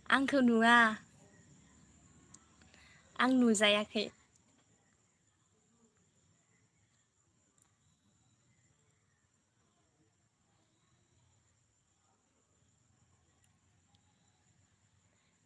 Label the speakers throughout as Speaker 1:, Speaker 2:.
Speaker 1: आंखौ नुवा आं नुजायाखै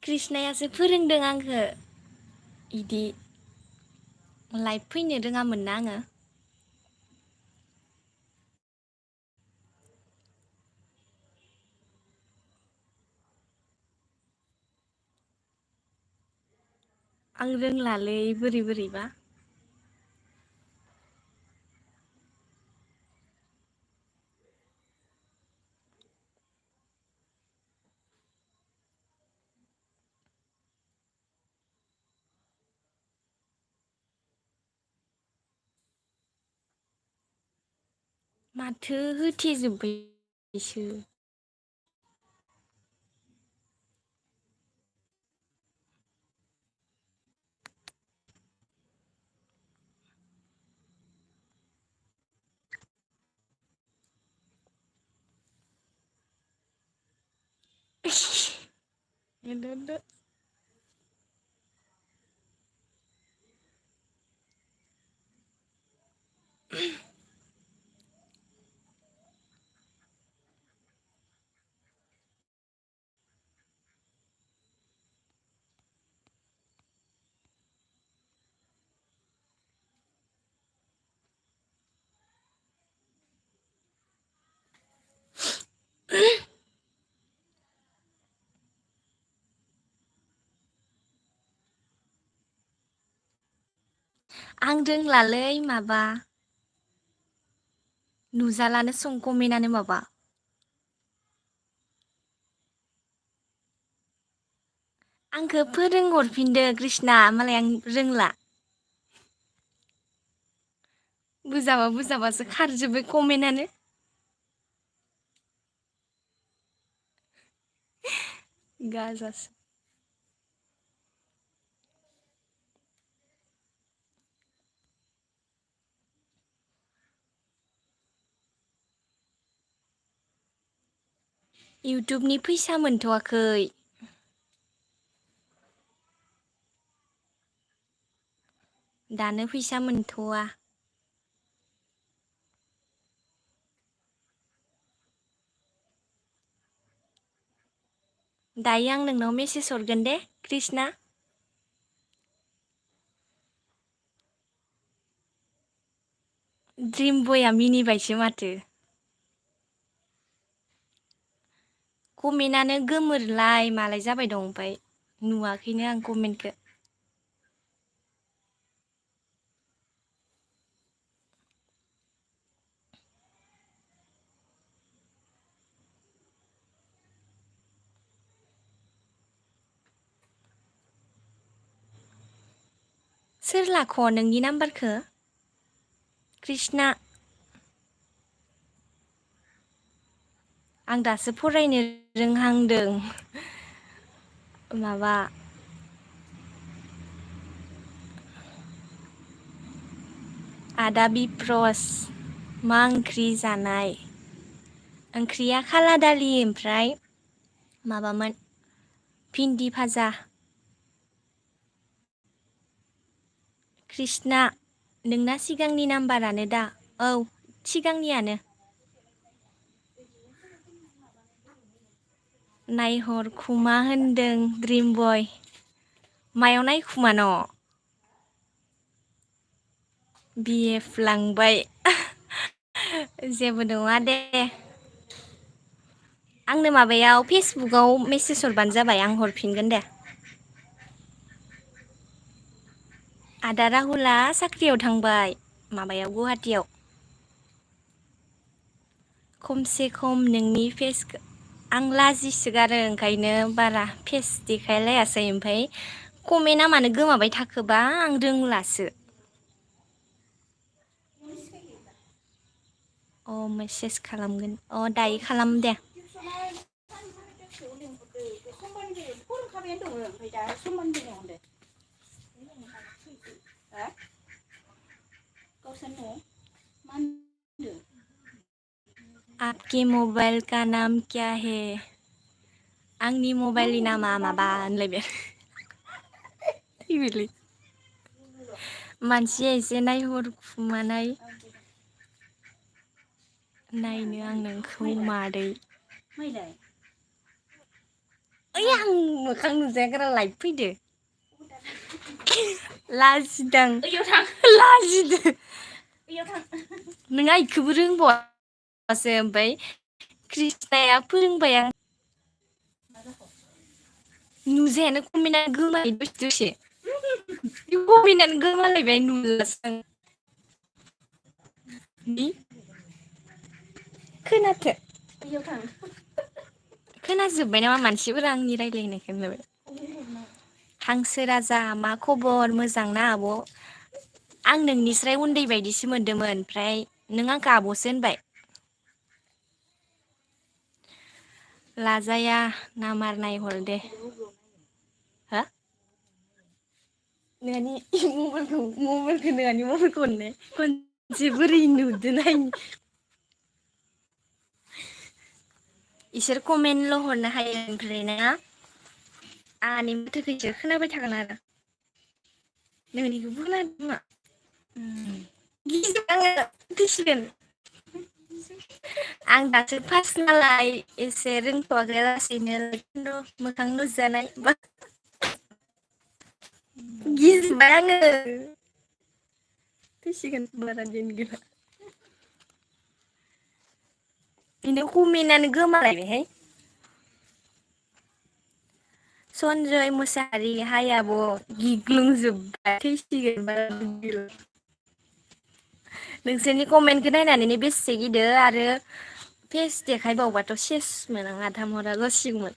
Speaker 1: कृष्णायासो फोरोंदों आंखो इदि लाइभ फैनो रोङामोन ना आङो आं रोंलालै बोरैबा माथो होथेजोब्बायसो आं रोंलालै माबा नुजालानो सं कमेन्टआनो माबा आंखौ फोरोंहरफिनदो कृष्णा मालाय आं रोंला बुजाबासो खारजोब्बाय कमेन्टआनो गाजासो इउटुबनि फैसा मोनथ'वाखै दानो फैसा मोनथ'वा दायो आं नोंनाव मेसेज हरगोन दे कृष्णा ड्रिम बयआ मिनिबायसो माथो कमेन्टआनो गोमोरलाय मालाय जाबाय दं ओमफ्राय नुवाखैनो आं कमेन्टखौ सोर लाख' नोंनि नाम्बारखौ कृष्णा आं दासो फरायनो रोंहांदों माबा आदा बिप्रस मा ओंख्रि जानाय ओंख्रिया खाला दालि ओमफ्राय माबामोन भिन्दि भाजा कृष्णा नोंना सिगांनि नाम्बारानो दा औ सिगांनियानो नायहरखुमा होनदों ड्रिम बय मायाव नायखुमा न' बिएफ लांबाय जेबो नङा दे आंनो माबायाव फेसबुकाव मेसेज हरबानो जाबाय आं हरफिनगोन दे आदा राहुला साख्रियाव थांबाय माबायाव गुवाहाटियाव खमसे खम नोंनि फेसखौ आं लाजिसोगारो ओंखायनो बारा फेस देखायलायासै ओमफ्राय कमेन्टआ मानो गोमाबाय थाखोबा आं रोंलासो अ मेसेज खालामगोन अ दायो खालाम दे आपके मोबाइल का नाम क्या है आंनि मबाइलनि नामा माबा होनलायबाय थैबायलै मानसिया एसे नायहरखुमानाय नायनो आं नोंखौ मादै ओइ आं मोखां नुजायागारा लाइभ फैदो लाजिदां लाजिदो नों आइखौबो रोंबावासो ओमफ्राय कृष्णाया फोरोंबाय आं नुजायानो कमेन्टआ गोमायो दसे दसे कमेन्टआनो गोमालायबाय नुलासो आं खोनाथो खोनाजोब्बाय नामा मानसिफोरा आंनि रायज्लायनायखौ होनलायबाय हांसो राजा मा खबर मोजां ना आब' आं नोंनिस्राय उन्दै बायदिसो मोनदोंमोन ओमफ्राय नों आंखौ आब'सो होनबाय लाजाया नामार नायहर दे हा नोंहानि मबाइलखौ नोंहानि मबाइलखौ हरनाय खनसे बोरै नुदों नायनि इसोर कमेन्टल' हरनो हायो ओमफ्राय ना आंनि माथोखौसो खोनाबाय थागोन आरो नोंनिखौबो खोनादों खोमा गिजोब आङो थैसिगोन आं दासो फार्स्ट नालाय एसे रोंथ'वाखै लासैनो खिन्थु मोखां नुजानाय बा गिजोब्बाय आङो थैसिगोन बारा दिन गैला बिनो कमेन्टआनो गोमालायबायहाय सनजय मुसाहारि हाय आब' गिग्लुंजोब्बाय थैसिगोन बारा दिन गैला नोंसोरनि कमेन्टखौ नायनानैनो बेसे गिदो आरो फेस देखायबावबाथ' सेसमोन आं आधा मरा जासिगौमोन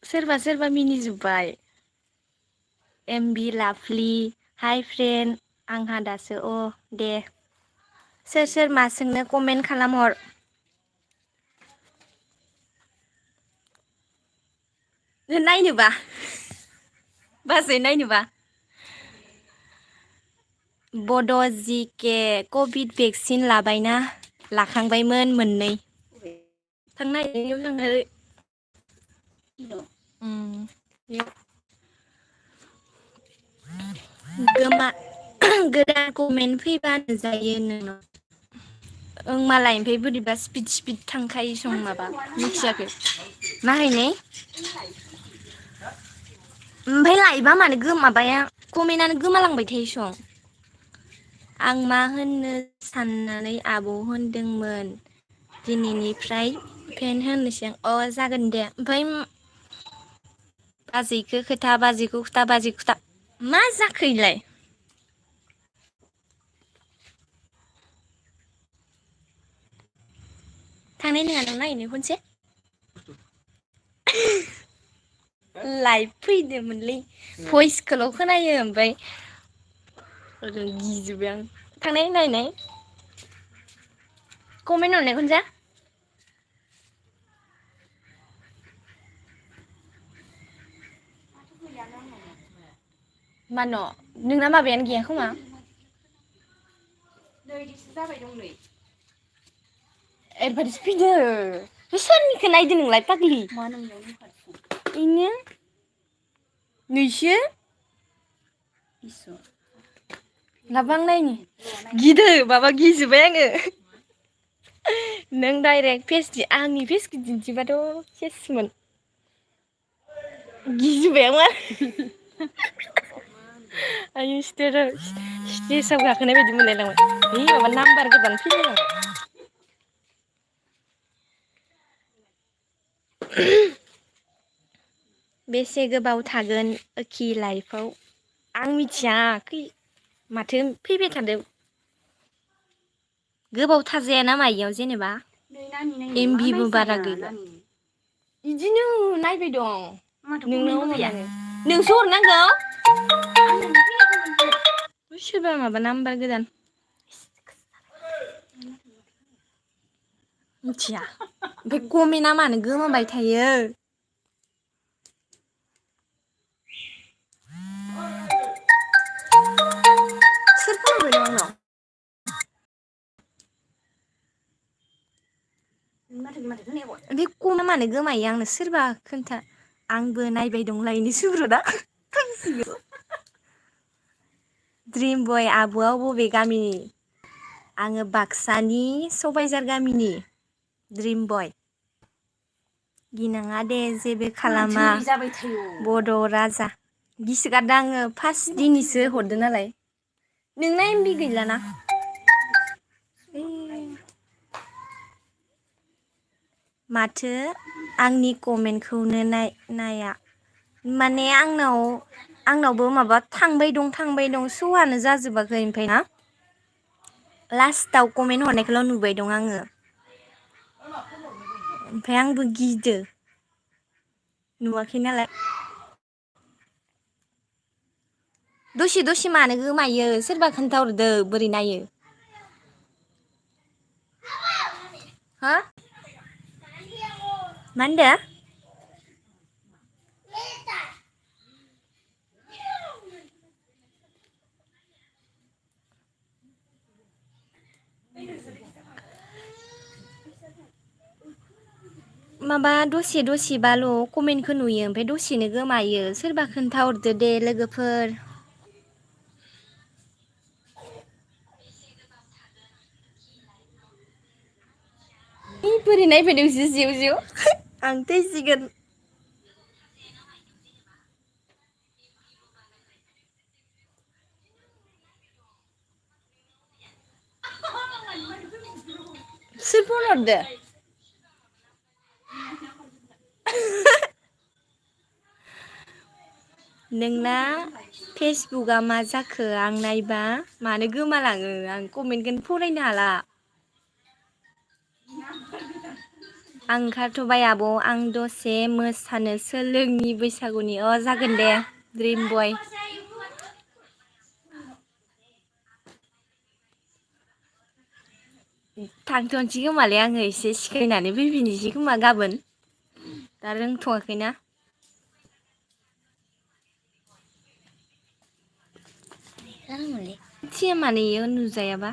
Speaker 1: सोरबा सोरबा मिनिजोब्बाय एमबि लाभलि हाइ फ्रेन्ड आंहा दासो अ दे सोर सोर मा सोंनो कमेन्ट खालामहर नायनोबा बाजै नायनोबा बड' जि के कभिड भेक्सिन लाबायना लाखांबायमोन मोननै थांनो नागिरनायाव थांनो गोमा गोदान कमेन्ट फैबा नुजायो नोंनाव ओं मालायनिफ्राय बोरैबा स्पिड स्पिड थांखायो सं माबा मिथियाखै नाहैनाय ओमफ्राय लाइबा मानो माबाया कमेन्टआनो गोमालांबाय थायो सं आं मा होननो साननानै आब' होनदोंमोन दिनैनिफ्राय फेन होननोसै आं अ जागोन दे ओमफ्राय बाजैखौ खोथा मा जाखो इलाय थांनाय नङा नों नायनो खनसे लाइभ फैदोंमोनलै भइसखौल' खोनायो ओमफ्राय ओरै गिजोब्बाय आं थांनाय नायनाय कमेन्ट हरनाय खनसे मानो नोंना माबायानो गैया खोमा जाबाय दं नै एडभार्टाइस फैदो बे सोरनिखौ नायदो नोंलाय फाग्लि मा नोंलाय इनो नैसो लाबो आं नायनि गिदो माबा गिजोब्बाय आङो नों डाइरेक्ट आंनि फेसखौ दिन्थिबाथ' सेसमोन गिजोब्बाय आं आयु स्टेजाव गाखोनाय बायदि मोनलायलांबाय है माबा नाम्बार गोदान फैलायलांबाय बेसे गोबाव थागोन ओखि लाइफआव आं मिथिया माथो फैबाय थादों गोबाव थाजाया नामा इयाव जेनेबा एमबिबो बारा गैला बिदिनो नायबाय दं नोंनाव गैया नोंसो हरनांगौ सोरबा माबा नाम्बार गोदान मिथिया ओमफ्राय कमेन्टआ मानो गोमाबाय थायो सोर फन हरबाय दं आंनाव माथो खोनायाखै मानो गोमायो आंनो सोरबा खोन्था आंबो नायबाय दं लायनो सुब्रतआ ड्रिम बय आब'आ बबे गामिनि आङो बाक्सानि सबायझार गामिनि ड्रिम बय गिनाङा दे जेबो खालामा बड' राजा गिसोगारदों आङो फार्स्ट दिनैसो हरदों नालाय नोंना एमबि गैलाना माथो आंनि कमेन्टखौनो नाया माने आंनावबो माबा थांबाय दं स'आनो जाजोबाखै ओमफ्राय ना लास्टाव कमेन्ट हरनायखौल' नुबाय दं आङो ओमफ्राय आंबो गिदो नुवाखै नालाय दसे मानो गोमायो सोरबा खोन्थाहरदो बोरै नायो हा मा होनदो माबा दसेबाल' कमेन्टखौ नुयो ओमफ्राय दसेनो गोमायो सोरबा खोन्थाहरदो दे लोगोफोर बोरै नायबाय नोंसोर जेव आं थैसिगोन सोर फन हरदो नोंना फेसबुकआ मा जाखो आं नायबा मानो गोमालाङो आं कमेन्टखौनो फरायनो हाला आं ओंखारथ'बाय आब' आं दसे मोसानो सोलोंनि बैसागुनि जागोन दे ड्रिम बय थांथ'नोसै खोमालै आङो एसे सिखायनानै फैफिननोसै खोमा गाबोन दा रोंथ'वाखैना थिया मानो इयो नुजायाबा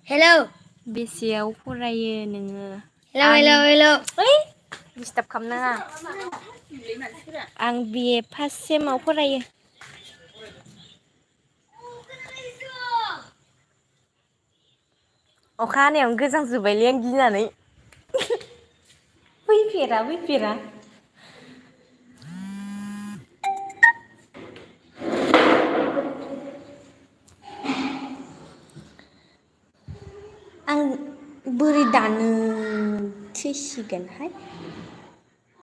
Speaker 1: हेलौ बेसेयाव फरायो नोङो हेलौ ओइ दिस्टार्ब खालामनाङा आं बिए फार्स्ट सेमाव फरायो अखा हानायावनो गोजांजोब्बायलै आं गिनानै फैफेरा आं बोरै दानो थैसिगोनहाय